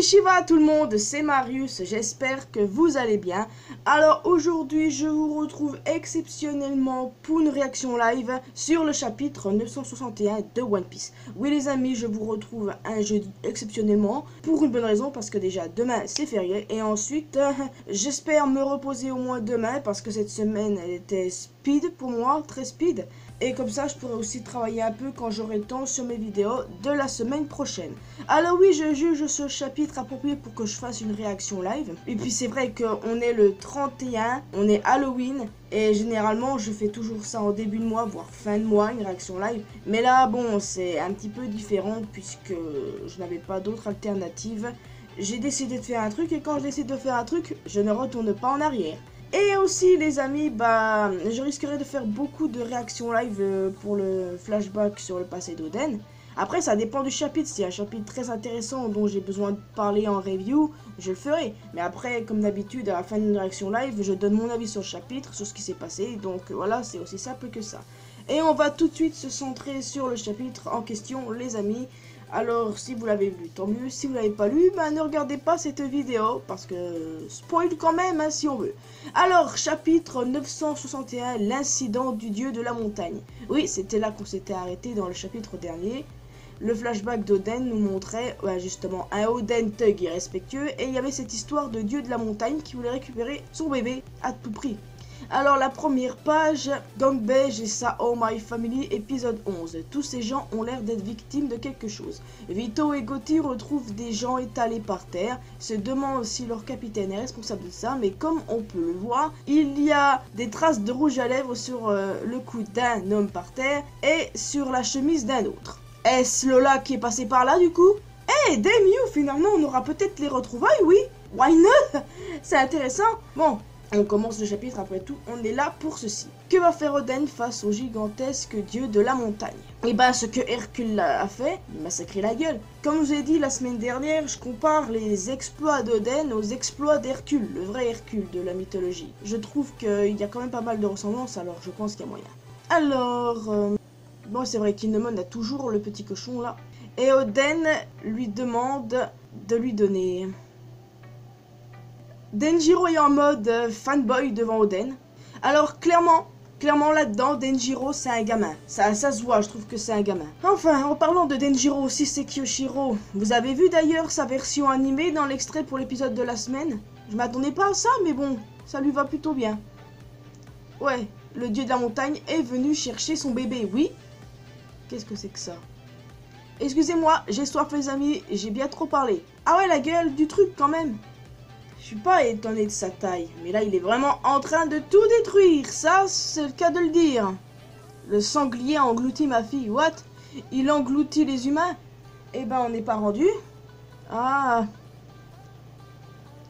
Konnichiwa tout le monde, c'est Marius, j'espère que vous allez bien. Alors aujourd'hui je vous retrouve exceptionnellement pour une réaction live sur le chapitre 961 de One Piece. Oui les amis, je vous retrouve un jeudi exceptionnellement, pour une bonne raison, parce que déjà demain c'est férié. Et ensuite, j'espère me reposer au moins demain, parce que cette semaine elle était speed pour moi, très speed. Et comme ça, je pourrai aussi travailler un peu quand j'aurai le temps sur mes vidéos de la semaine prochaine. Alors oui, je juge ce chapitre approprié pour que je fasse une réaction live. Et puis c'est vrai qu'on est le 31, on est Halloween. Et généralement, je fais toujours ça en début de mois, voire fin de mois, une réaction live. Mais là, bon, c'est un petit peu différent puisque je n'avais pas d'autre alternative. J'ai décidé de faire un truc et quand je décide de faire un truc, je ne retourne pas en arrière. Et aussi les amis, je risquerai de faire beaucoup de réactions live pour le flashback sur le passé d'Oden. Après ça dépend du chapitre, s'il y a un chapitre très intéressant dont j'ai besoin de parler en review, je le ferai. Mais après, comme d'habitude, à la fin d'une réaction live, je donne mon avis sur le chapitre, sur ce qui s'est passé. Donc voilà, c'est aussi simple que ça. Et on va tout de suite se centrer sur le chapitre en question les amis. Alors si vous l'avez lu, tant mieux. Si vous l'avez pas lu, ne regardez pas cette vidéo parce que spoil quand même hein, si on veut. Alors chapitre 961, l'incident du dieu de la montagne. Oui, c'était là qu'on s'était arrêté dans le chapitre dernier. Le flashback d'Oden nous montrait justement un Oden thug irrespectueux et il y avait cette histoire de dieu de la montagne qui voulait récupérer son bébé à tout prix. Alors la première page, Gangbei et sa Oh My Family, épisode 11. Tous ces gens ont l'air d'être victimes de quelque chose. Vito et Gotti retrouvent des gens étalés par terre, se demandent si leur capitaine est responsable de ça, mais comme on peut le voir, il y a des traces de rouge à lèvres sur le cou d'un homme par terre et sur la chemise d'un autre. Est-ce Lola qui est passé par là du coup? Eh, damn you, finalement on aura peut-être les retrouvailles, oui? Why not? C'est intéressant. Bon. On commence le chapitre après tout, on est là pour ceci. Que va faire Oden face au gigantesque dieu de la montagne? Et ce que Hercule a fait, il m'a sacré la gueule. Comme je vous ai dit la semaine dernière, je compare les exploits d'Oden aux exploits d'Hercule, le vrai Hercule de la mythologie. Je trouve qu'il y a quand même pas mal de ressemblances, alors je pense qu'il y a moyen. Alors, bon c'est vrai qu'Inemon a toujours le petit cochon là. Et Oden lui demande de lui donner... Denjiro est en mode fanboy devant Oden. Alors clairement là-dedans, Denjiro c'est un gamin. Ça se voit, je trouve que c'est un gamin. Enfin, en parlant de Denjiro aussi, c'est Kyoshiro. Vous avez vu d'ailleurs sa version animée dans l'extrait pour l'épisode de la semaine? Je m'attendais pas à ça, mais bon, ça lui va plutôt bien. Ouais, le dieu de la montagne est venu chercher son bébé, oui. Qu'est-ce que c'est que ça? Excusez-moi, j'ai soif les amis, j'ai bien trop parlé. Ah ouais, la gueule du truc quand même. Je suis pas étonné de sa taille, mais là il est vraiment en train de tout détruire, ça c'est le cas de le dire. Le sanglier a englouti ma fille, what? Il engloutit les humains? Eh on n'est pas rendu. Ah.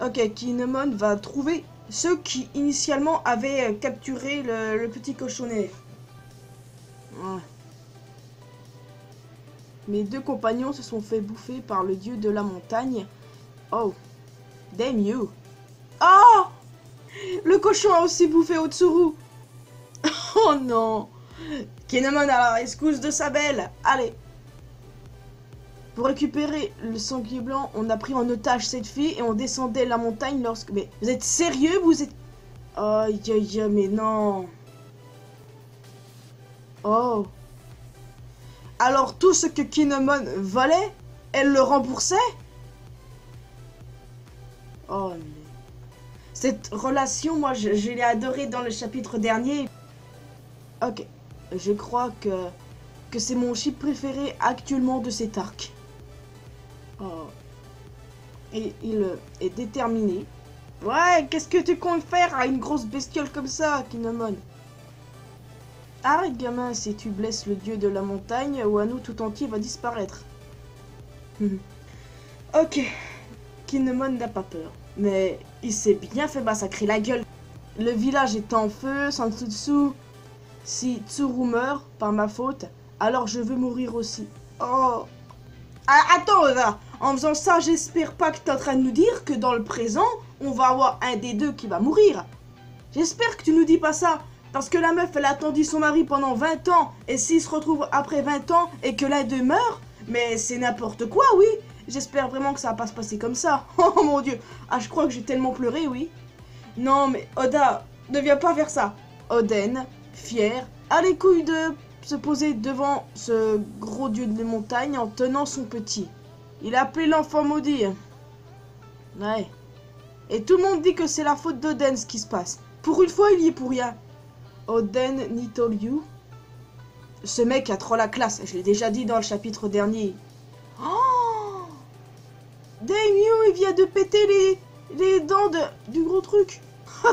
Ok, Kinemon va trouver ceux qui initialement avaient capturé le petit cochonnet. Ouais. Mes deux compagnons se sont fait bouffer par le dieu de la montagne. Oh. Damn you. Oh! Le cochon a aussi bouffé Otsuru. Oh non. Kinemon a la rescousse de sa belle. Allez. Pour récupérer le sanglier blanc, on a pris en otage cette fille et on descendait la montagne lorsque... Mais vous êtes sérieux? Vous êtes... Aïe aïe aïe, mais non. Oh. Alors tout ce que Kinemon volait, elle le remboursait? Oh mais... Cette relation, moi, je l'ai adorée dans le chapitre dernier. Ok, je crois que c'est mon chip préféré actuellement de cet arc. Oh. Et il est déterminé. Ouais, qu'est-ce que tu comptes faire à une grosse bestiole comme ça, Kinemon? Arrête, gamin, si tu blesses le dieu de la montagne, Wano tout entier va disparaître. Ok. Kinemon n'a pas peur, mais il s'est bien fait massacrer la gueule. Le village est en feu, Sansutsu. Si Tsuru meurt par ma faute, alors je veux mourir aussi. Oh. Ah, attends, là. En faisant ça, j'espère pas que t'es en train de nous dire que dans le présent, on va avoir un des deux qui va mourir. J'espère que tu nous dis pas ça. Parce que la meuf, elle a attendu son mari pendant 20 ans. Et s'il se retrouve après 20 ans et que l'un d'eux meurt, mais c'est n'importe quoi, oui. J'espère vraiment que ça va pas se passer comme ça. Oh mon dieu. Ah, je crois que j'ai tellement pleuré, oui. Non, mais Oda, ne viens pas faire ça. Oden, fier, a les couilles de se poser devant ce gros dieu des montagnes en tenant son petit. Il a appelé l'enfant maudit. Ouais. Et tout le monde dit que c'est la faute d'Oden ce qui se passe. Pour une fois, il y est pour rien. Oden Nitolyu. Ce mec a trop la classe. Je l'ai déjà dit dans le chapitre dernier. Oh, Daimyo, il vient de péter les dents du gros truc.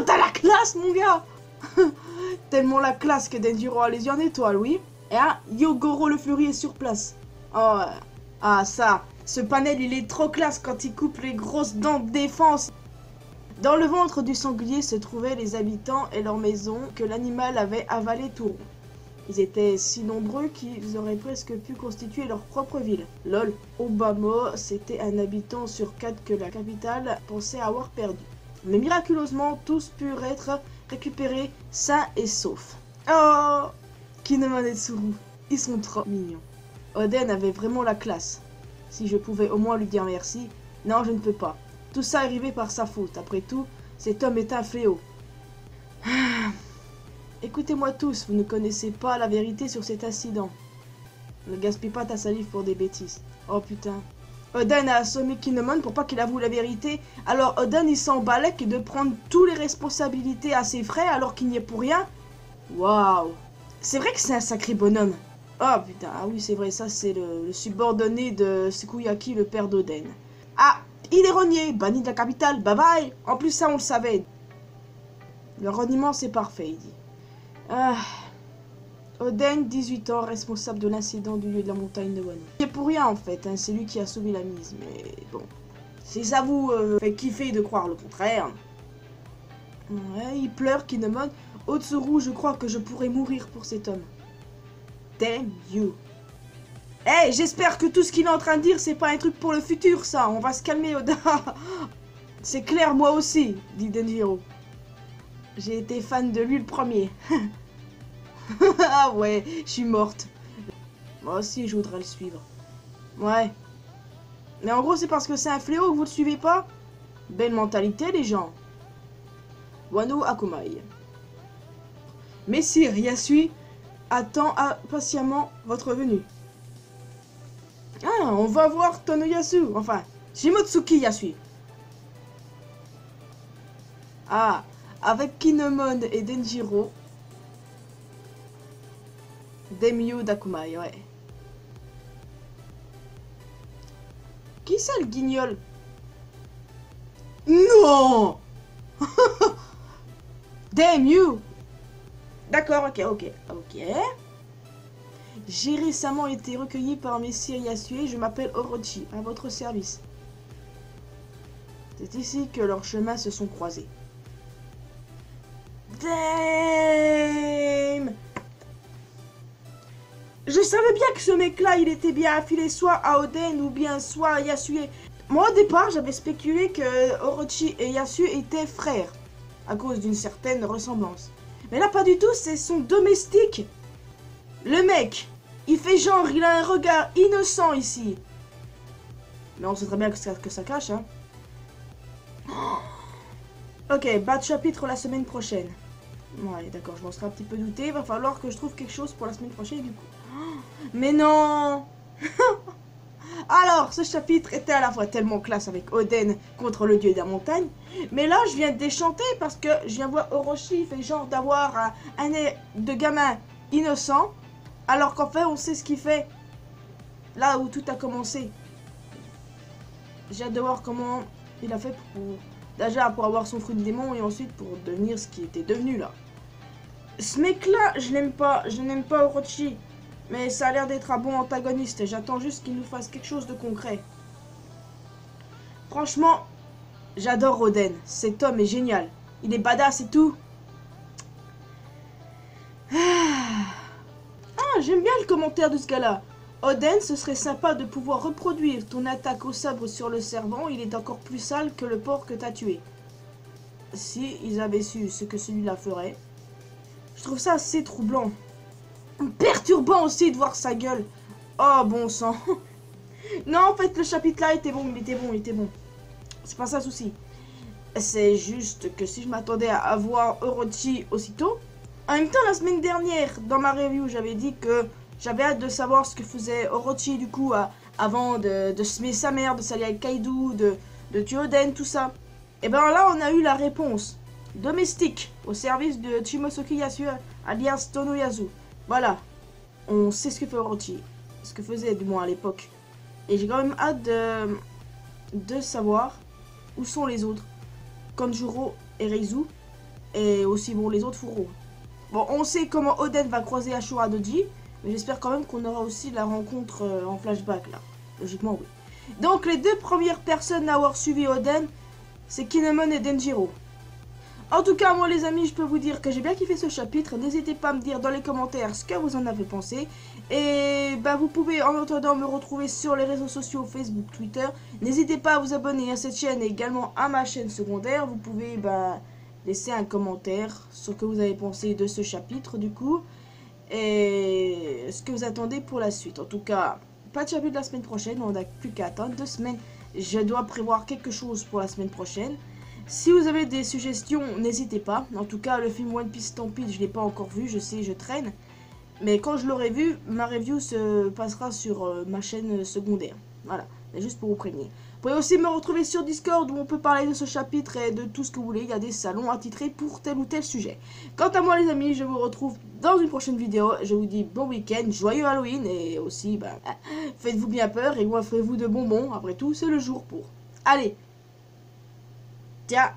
T'as la classe, mon gars. Tellement la classe que Denjiro a les yeux en étoile, oui. Et hein, Yogoro le Fleury est sur place. Oh, ah ça, ce panel il est trop classe quand il coupe les grosses dents de défense. Dans le ventre du sanglier se trouvaient les habitants et leurs maisons que l'animal avait avalé tout rond. Ils étaient si nombreux qu'ils auraient presque pu constituer leur propre ville. Lol, Obama, c'était un habitant sur 4 que la capitale pensait avoir perdu. Mais miraculeusement, tous purent être récupérés sains et saufs. Oh, Kinemon et Tsuru, ils sont trop mignons. Oden avait vraiment la classe. Si je pouvais au moins lui dire merci, non, je ne peux pas. Tout ça est arrivé par sa faute. Après tout, cet homme est un fléau. Écoutez-moi tous, vous ne connaissez pas la vérité sur cet incident. Ne gaspille pas ta salive pour des bêtises. Oh putain. Oden a assommé Kinemon pour pas qu'il avoue la vérité. Alors Oden il s'emballait de prendre toutes les responsabilités à ses frais alors qu'il n'y est pour rien. Waouh. C'est vrai que c'est un sacré bonhomme. Oh putain, ah oui c'est vrai, ça c'est le subordonné de Sukiyaki, le père d'Oden. Ah, il est renié, banni de la capitale, bye bye. En plus ça on le savait. Le reniement c'est parfait, il dit. Ah. Oden, 18 ans, responsable de l'incident du lieu de la montagne de Wano. C'est pour rien en fait, hein, c'est lui qui a sauvé la mise, mais bon. Si ça vous fait kiffer de croire le contraire. Ouais, il pleure, Kinemon. Otsuru, je crois que je pourrais mourir pour cet homme. Damn you. Hey, j'espère que tout ce qu'il est en train de dire, c'est pas un truc pour le futur, ça. On va se calmer, Oda. C'est clair, moi aussi, dit Denjiro. J'ai été fan de lui le premier. Ah ouais, je suis morte. Moi aussi, je voudrais le suivre. Ouais. Mais en gros, c'est parce que c'est un fléau que vous le suivez pas? Belle mentalité, les gens. Wano Akumai. Messire Yasui attend impatiemment votre venue. Ah, on va voir Tonoyasu. Enfin, Shimotsuki Yasui. Ah, avec Kinemon et Denjiro. Daimyo d'Akumai, ouais. Qui c'est le guignol? Non. Daimyo. D'accord, ok. J'ai récemment été recueilli par Messire Yasui, je m'appelle Orochi, à votre service. C'est ici que leurs chemins se sont croisés. Damn. Je savais bien que ce mec-là, il était bien affilé soit à Oden ou bien soit à Yasui. Moi, au départ, j'avais spéculé que Orochi et Yasui étaient frères, à cause d'une certaine ressemblance. Mais là, pas du tout, c'est son domestique. Le mec, il fait genre, il a un regard innocent ici. Mais on sait très bien que ça cache, hein. Ok, bas de chapitre la semaine prochaine. Ouais, d'accord, je m'en serais un petit peu douté. Il va falloir que je trouve quelque chose pour la semaine prochaine, du coup. Mais non. Alors, ce chapitre était à la fois tellement classe avec Oden contre le dieu de la montagne. Mais là, je viens de déchanter parce que je viens voir Orochi fait genre d'avoir un air de gamin innocent. Alors qu'en fait, on sait ce qu'il fait. Là où tout a commencé. J'ai hâte de voir comment il a fait pour... Déjà pour avoir son fruit de démon et ensuite pour devenir ce qu'il était devenu là. Ce mec-là, je n'aime pas Orochi. Mais ça a l'air d'être un bon antagoniste. J'attends juste qu'il nous fasse quelque chose de concret. Franchement, j'adore Oden. Cet homme est génial. Il est badass et tout. Ah, j'aime bien le commentaire de ce gars-là. Oden, ce serait sympa de pouvoir reproduire ton attaque au sabre sur le servant. Il est encore plus sale que le porc que t'as tué. Si ils avaient su ce que celui-là ferait. Je trouve ça assez troublant. Perturbant aussi de voir sa gueule. Oh bon sang. Non, en fait, le chapitre là était bon, il était bon, il était bon. C'est pas ça le souci. C'est juste que si je m'attendais à avoir Orochi aussitôt... En même temps, la semaine dernière, dans ma review, j'avais dit que j'avais hâte de savoir ce que faisait Orochi, du coup, avant de semer sa mère, de s'allier avec Kaido, de tuer Oden, tout ça. Et ben là, on a eu la réponse. Domestique, au service de Shimosuke Yasuo, alias Tonoyasu. Voilà, on sait ce que fait Orochi. Ce que faisait, du moins, à l'époque. Et j'ai quand même hâte de savoir où sont les autres. Kanjuro et Reizu. Et aussi, bon, les autres Furo. Bon, on sait comment Oden va croiser Ashura Doji. Mais j'espère quand même qu'on aura aussi la rencontre en flashback, là. Logiquement, oui. Donc, les deux premières personnes à avoir suivi Oden, c'est Kinemon et Denjiro. En tout cas, moi les amis, je peux vous dire que j'ai bien kiffé ce chapitre. N'hésitez pas à me dire dans les commentaires ce que vous en avez pensé. Et bah, vous pouvez en attendant me retrouver sur les réseaux sociaux, Facebook, Twitter. N'hésitez pas à vous abonner à cette chaîne et également à ma chaîne secondaire. Vous pouvez laisser un commentaire sur ce que vous avez pensé de ce chapitre du coup. Et ce que vous attendez pour la suite. En tout cas, pas de chapitre la semaine prochaine, on n'a plus qu'à attendre 2 semaines. Je dois prévoir quelque chose pour la semaine prochaine. Si vous avez des suggestions, n'hésitez pas. En tout cas, le film One Piece Stampede, je ne l'ai pas encore vu, je sais, je traîne. Mais quand je l'aurai vu, ma review se passera sur ma chaîne secondaire. Voilà, c'est juste pour vous prévenir. Vous pouvez aussi me retrouver sur Discord où on peut parler de ce chapitre et de tout ce que vous voulez. Il y a des salons attitrés pour tel ou tel sujet. Quant à moi les amis, je vous retrouve dans une prochaine vidéo. Je vous dis bon week-end, joyeux Halloween et aussi faites-vous bien peur et offrez-vous de bonbons. Après tout, c'est le jour pour. Allez, tiens,